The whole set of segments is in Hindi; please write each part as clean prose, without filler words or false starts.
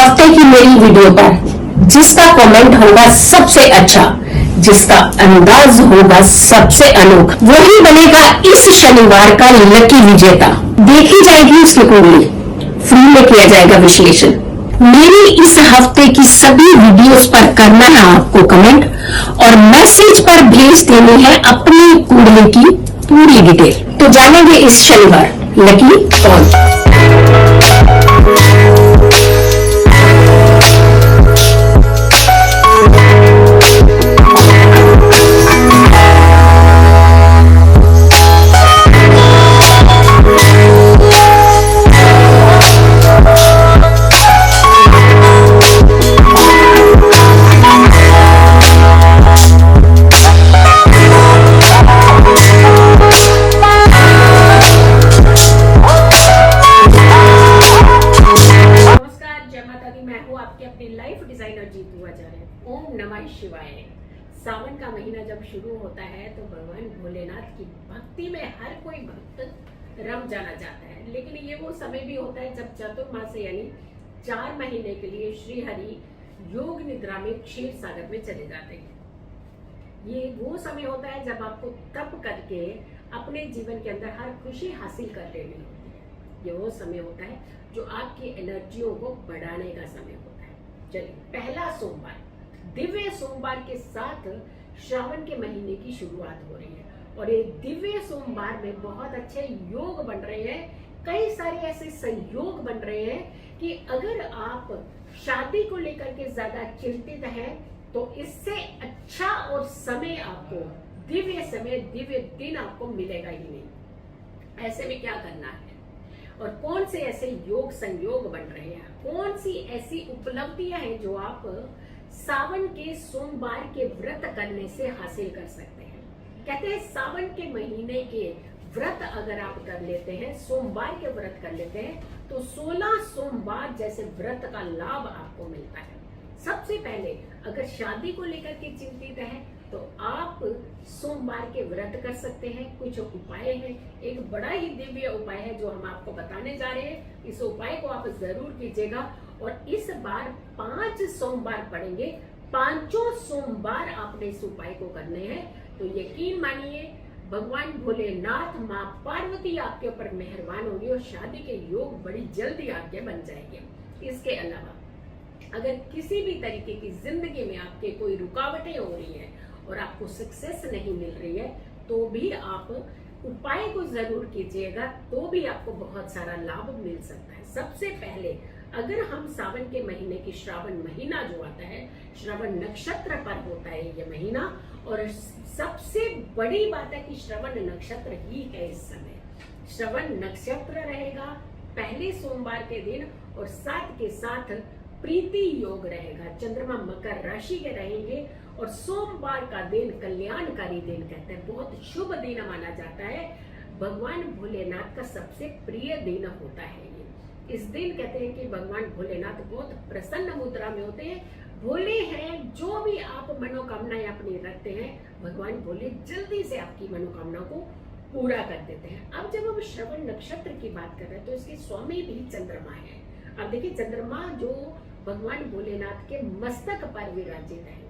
हफ्ते की मेरी वीडियो पर जिसका कमेंट होगा सबसे अच्छा, जिसका अंदाज होगा सबसे अनोखा, वही बनेगा इस शनिवार का लकी विजेता। देखी जाएगी उसकी कुंडली, फ्री में किया जाएगा विश्लेषण। मेरी इस हफ्ते की सभी वीडियोस पर करना है आपको कमेंट और मैसेज पर भेज देनी है अपनी कुंडली की पूरी डिटेल। तो जानेंगे इस शनिवार लकी कौन। ओम नमः शिवाय। सावन का महीना जब शुरू होता है तो भगवान भोलेनाथ की भक्ति में हर कोई भक्त रम जाना चाहता है, लेकिन ये वो समय भी होता है जब चतुर्मास यानी 4 महीने के लिए श्री हरि योग निद्रा में क्षीर सागर में चले जाते हैं। ये वो समय होता है जब आपको तप करके अपने जीवन के अंदर हर खुशी हासिल कर लेनी होती है। ये वो समय होता है जो आपकी एनर्जियों को बढ़ाने का समय होता है। चलिए, पहला सोमवार, दिव्य सोमवार के साथ श्रावण के महीने की शुरुआत हो रही है और ये दिव्य सोमवार में बहुत अच्छे योग बन रहे हैं। कई सारे ऐसे संयोग बन रहे हैं कि अगर आप शादी को लेकर के ज्यादा चिंतित हैं तो इससे अच्छा और समय आपको दिव्य समय, दिव्य दिन आपको मिलेगा ही नहीं। ऐसे में क्या करना है और कौन से ऐसे योग संयोग बन रहे हैं, कौन सी ऐसी उपलब्धियां हैं जो आप सावन के सोमवार के व्रत करने से हासिल कर सकते हैं। कहते हैं सावन के महीने के व्रत अगर आप कर लेते हैं, सोमवार के व्रत कर लेते हैं तो 16 सोमवार जैसे व्रत का लाभ आपको मिलता है। सबसे पहले अगर शादी को लेकर के चिंतित है तो आप सोमवार के व्रत कर सकते हैं। कुछ उपाय हैं, एक बड़ा ही दिव्य उपाय है जो हम आपको बताने जा रहे हैं। इस उपाय को आप जरूर कीजिएगा और इस बार 5 सोमवार पड़ेंगे। 5 सोमवार आपने इस उपाय को करने हैं तो यकीन मानिए भगवान भोलेनाथ, माँ पार्वती आपके ऊपर मेहरबान होंगी और शादी के योग बड़ी जल्दी आपके बन जाएंगे। इसके अलावा अगर किसी भी तरीके की जिंदगी में आपके कोई रुकावटें हो रही हैं और आपको सक्सेस नहीं मिल रही है तो भी आप उपाय को जरूर कीजिएगा, तो भी आपको बहुत सारा लाभ मिल सकता है। सबसे पहले अगर हम सावन के महीने की श्रावण महीना जो आता है, श्रवण नक्षत्र पर होता है ये महीना और सबसे बड़ी बात है कि श्रवण नक्षत्र ही है। इस समय श्रवण नक्षत्र रहेगा पहले सोमवार के दिन और साथ के साथ प्रीति योग रहेगा। चंद्रमा मकर राशि के रहेंगे और सोमवार का दिन कल्याणकारी दिन कहते हैं, बहुत शुभ दिन माना जाता है। भगवान भोलेनाथ का सबसे प्रिय दिन होता है ये। इस दिन कहते हैं कि भगवान भोलेनाथ बहुत प्रसन्न मुद्रा में होते हैं, भोले हैं। जो भी आप मनोकामनाएं अपनी रखते हैं भगवान भोले जल्दी से आपकी मनोकामनाओं को पूरा कर देते हैं। अब जब हम श्रवण नक्षत्र की बात कर रहे हैं तो इसके स्वामी भी चंद्रमा है। अब देखिए, चंद्रमा जो भगवान भोलेनाथ के मस्तक पर विराजित है,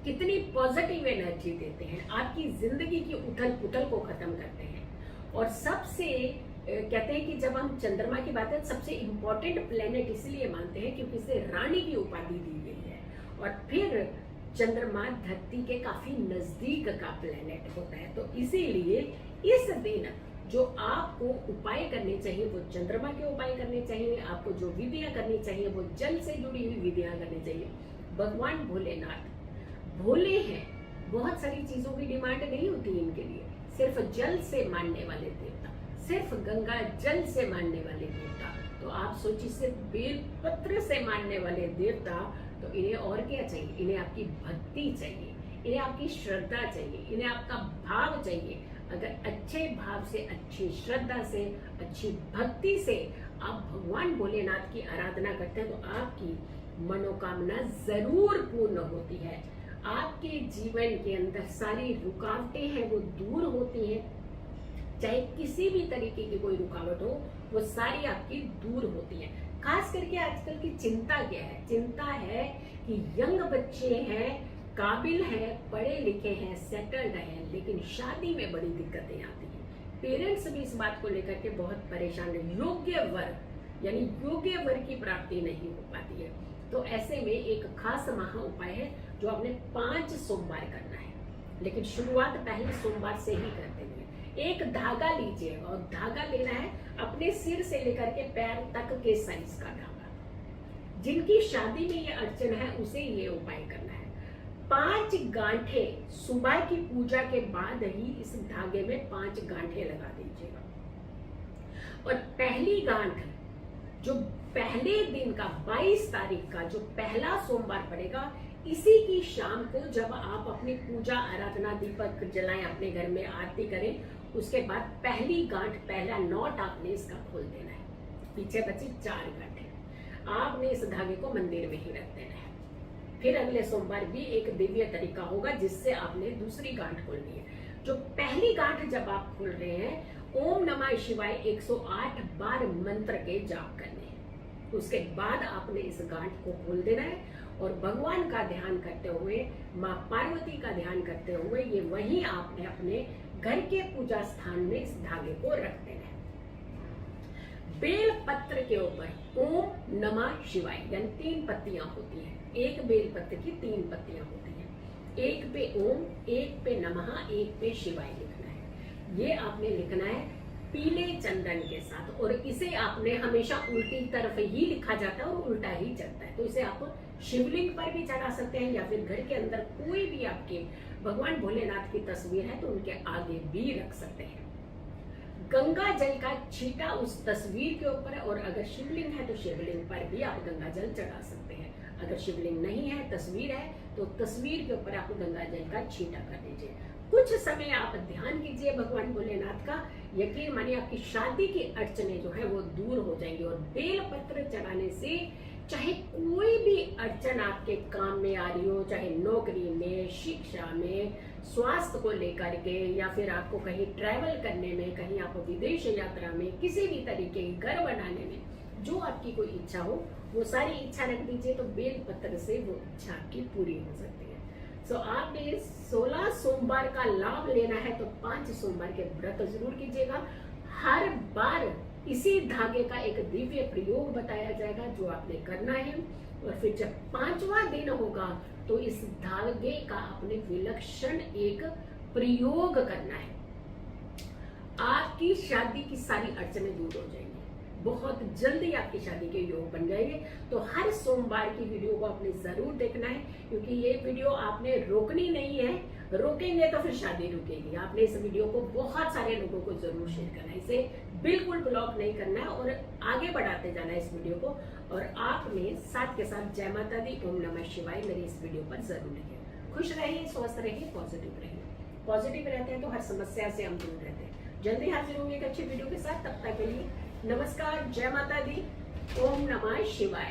कितनी पॉजिटिव एनर्जी देते हैं, आपकी जिंदगी की उथल पुथल को खत्म करते हैं। और सबसे कहते हैं कि जब हम चंद्रमा की बात है, सबसे इंपॉर्टेंट प्लेनेट इसलिए मानते हैं क्योंकि इसे रानी की उपाधि दी गई है और फिर चंद्रमा धरती के काफी नजदीक का प्लेनेट होता है। तो इसीलिए इस दिन जो आपको उपाय करने चाहिए वो चंद्रमा के उपाय करने चाहिए। आपको जो विधियां करनी चाहिए वो जल से जुड़ी हुई विधियां करनी चाहिए। भगवान भोलेनाथ भोले हैं, बहुत सारी चीजों की डिमांड नहीं होती इनके लिए। सिर्फ जल से मानने वाले देवता, सिर्फ गंगा जल से मानने वाले देवता, तो आप सोचिए सिर्फ बेलपत्र से मानने वाले देवता, तो इन्हें और क्या चाहिए? इन्हें आपकी भक्ति चाहिए, इन्हें आपकी श्रद्धा चाहिए, इन्हें आपका भाव चाहिए। अगर अच्छे भाव से, अच्छी श्रद्धा से, अच्छी भक्ति से आप भगवान भोलेनाथ की आराधना करते हैं तो आपकी मनोकामना जरूर पूर्ण होती है। आपके जीवन के अंदर सारी रुकावटें हैं वो दूर होती हैं। चाहे किसी भी तरीके की कोई रुकावट हो वो सारी आपकी दूर होती है। खास करके आजकल की चिंता क्या है? चिंता है कि यंग बच्चे हैं, काबिल हैं, पढ़े लिखे हैं, सेटल्ड हैं, लेकिन शादी में बड़ी दिक्कतें आती हैं। पेरेंट्स भी इस बात को लेकर के बहुत परेशान है। योग्य वर यानी योग्य वर की प्राप्ति नहीं हो पाती है। तो ऐसे में एक खास महा उपाय है जो आपने 5 सोमवार करना है, लेकिन शुरुआत पहले सोमवार से ही करते हुए। एक धागा लीजिए और धागा लेना है अपने सिर से लेकर के पैर तक के साइज का धागा। जिनकी शादी में ये अड़चन है उसे ये उपाय करना है। 5 गांठे सुबह की पूजा के बाद ही इस धागे में 5 गांठे लगा दीजिएगा। और पहली गांठ जो पहले दिन का 22 तारीख का जो पहला सोमवार पड़ेगा, इसी की शाम को जब आप अपनी पूजा आराधना दीपक जलाएं, अपने घर में आरती करें, उसके बाद पहली गांठ, पहला नॉट आपने इसका खोल देना है। पीछे बची 4 गांठें आपने इस धागे को मंदिर में ही रख देना है। फिर अगले सोमवार भी एक दिव्य तरीका होगा जिससे आपने दूसरी गांठ खोलनी है। जो पहली गांठ जब आप खोल रहे हैं, ओम नमः शिवाय 108 बार मंत्र के जाप करने हैं। उसके बाद आपने इस गांठ को खोल देना है और भगवान का ध्यान करते हुए, माँ पार्वती का ध्यान करते हुए, ये वहीं आपने अपने घर के पूजा स्थान में इस धागे को रख देना है। बेल पत्र के ऊपर ओम नमः शिवाय यानी 3 पत्तियां होती हैं। एक बेल पत्र की 3 पत्तियां होती हैं। एक पे ओम, एक पे नमः, एक पे शिवाय लिखना है। ये आपने लिखना है पीले चंदन के साथ, और इसे आपने हमेशा उल्टी तरफ ही लिखा जाता है और उल्टा ही चलता है। तो इसे आप शिवलिंग पर भी चढ़ा सकते हैं या फिर घर के अंदर कोई भी आपके भगवान भोलेनाथ की तस्वीर है तो उनके आगे भी रख सकते हैं। गंगा जल का छींटा उस तस्वीर के ऊपर है, और अगर शिवलिंग है तो शिवलिंग पर भी आप गंगा जल चढ़ा सकते हैं। अगर शिवलिंग नहीं है, तस्वीर है, तो तस्वीर के ऊपर आप गंगा जल का छींटा कर दीजिए। कुछ समय आप ध्यान कीजिए भगवान भोलेनाथ का। यकीन मानिए आपकी शादी की अड़चने जो है वो दूर हो जाएंगी। और बेल पत्र चढ़ाने से चाहे कोई भी अड़चन आपके काम में आ रही हो, चाहे नौकरी में, शिक्षा में, स्वास्थ्य को लेकर के, या फिर आपको कहीं ट्रैवल करने में, कहीं आप विदेश यात्रा में, किसी भी तरीके की घर बनाने में, जो आपकी कोई इच्छा हो वो सारी इच्छा रख दीजिए, तो बेल पत्र से वो इच्छा आपकी पूरी हो सकती है। सो आपने 16 सोमवार का लाभ लेना है तो 5 सोमवार के व्रत जरूर कीजिएगा। हर बार इसी धागे का एक दिव्य प्रयोग बताया जाएगा जो आपने करना है, और फिर जब 5वां दिन होगा तो इस धागे का आपने विलक्षण एक प्रयोग करना है। आपकी शादी की सारी अड़चनें दूर हो जाएंगी, बहुत जल्दी आपकी शादी के योग बन जाएंगे। तो हर सोमवार की वीडियो को आपने जरूर देखना है, क्योंकि ये वीडियो आपने रोकनी नहीं है। रोकेंगे तो फिर शादी रुकेगी। आपने इस वीडियो को बहुत सारे लोगों को जरूर शेयर करना है, इसे बिल्कुल ब्लॉक नहीं करना है और आगे बढ़ाते जाना है इस वीडियो को। और आपने साथ के साथ जय माता दी, ओम नमः शिवाय मेरी इस वीडियो पर जरूर लिखें। खुश रहिए, स्वस्थ रहिए, पॉजिटिव रहिए। पॉजिटिव रहते हैं तो हर समस्या से हम दूर रहते हैं। जल्दी हाजिर होंगे एक अच्छी वीडियो के साथ। तब तक के लिए नमस्कार, जय माता दी, ओम नमः शिवाय।